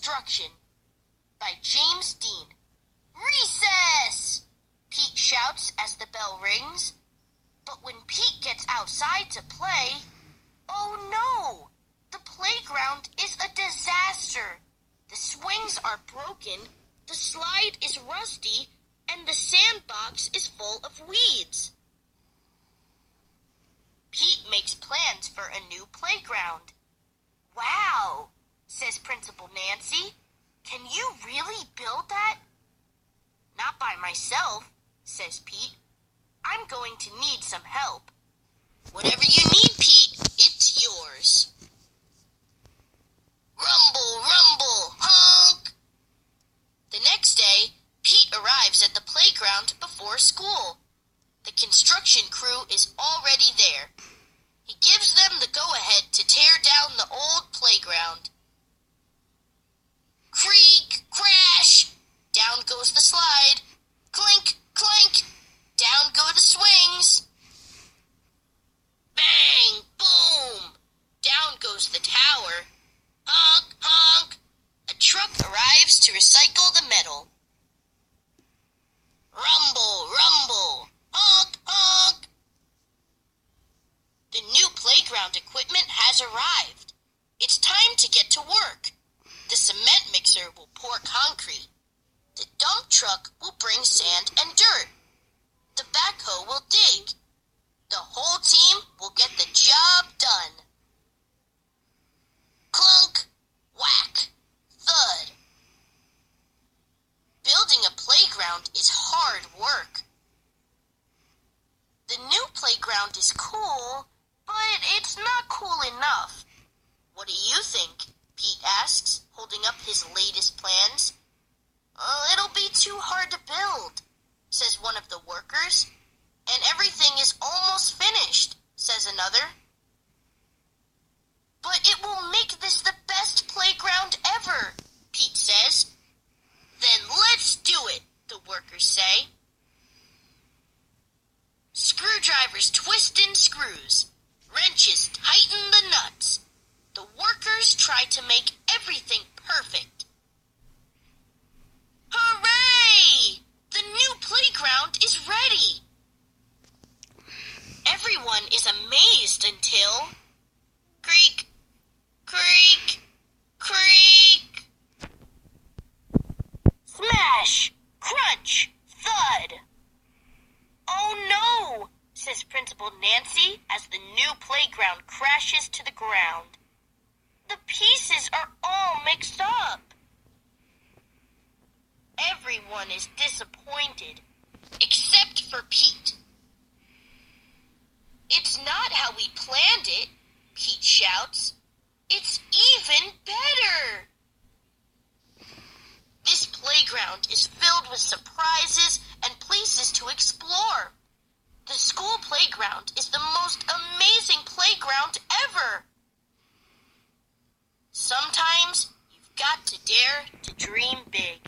Destruction by James Dean. Recess! Pete shouts as the bell rings. But when Pete gets outside to play, oh no! The playground is a disaster. The swings are broken, the slide is rusty, and the sandbox is full of weeds. Pete makes plans for a new playground. Wow, says Principal Nancy. Can you really build that? Not by myself, says Pete. I'm going to need some help. Whatever you need, Pete, it's yours. Rumble, rumble, honk! The next day, Pete arrives at the playground before school. The construction crew is already there. He gives them the go-ahead to tear down the old playground. Creak, crash! Down goes the slide. Clink, clank! Down go the swings. Bang, boom! Down goes the tower. Honk, honk! A truck arrives to recycle the metal. Rumble, rumble! Honk, honk! The new playground equipment has arrived. It's time to get to work. The cement mixer will pour concrete. The dump truck will bring sand and dirt. The backhoe will dig. The whole team will get the job done. Clunk, whack, thud. Building a playground is hard work. The new playground is cool, but it's not cool enough. What do you think? Pete asks, holding up his latest plans. It'll be too hard to build, says one of the workers. And everything is almost finished, says another. But it will make this the best playground ever, Pete says. Then let's do it, the workers say. Screwdrivers twist in screws. Wrenches tighten the nuts. The workers try to make everything perfect. Hooray! The new playground is ready! Everyone is amazed until... Creak, creak, creak. Smash! Crunch! Thud! Oh no! Says Principal Nancy as the new playground crashes to the ground. The pieces are all mixed up. Everyone is disappointed, except for Pete. It's not how we planned it, Pete shouts. It's even better. This playground is filled with surprises and places to explore. The school playground is the most amazing playground ever. Sometimes you've got to dare to dream big.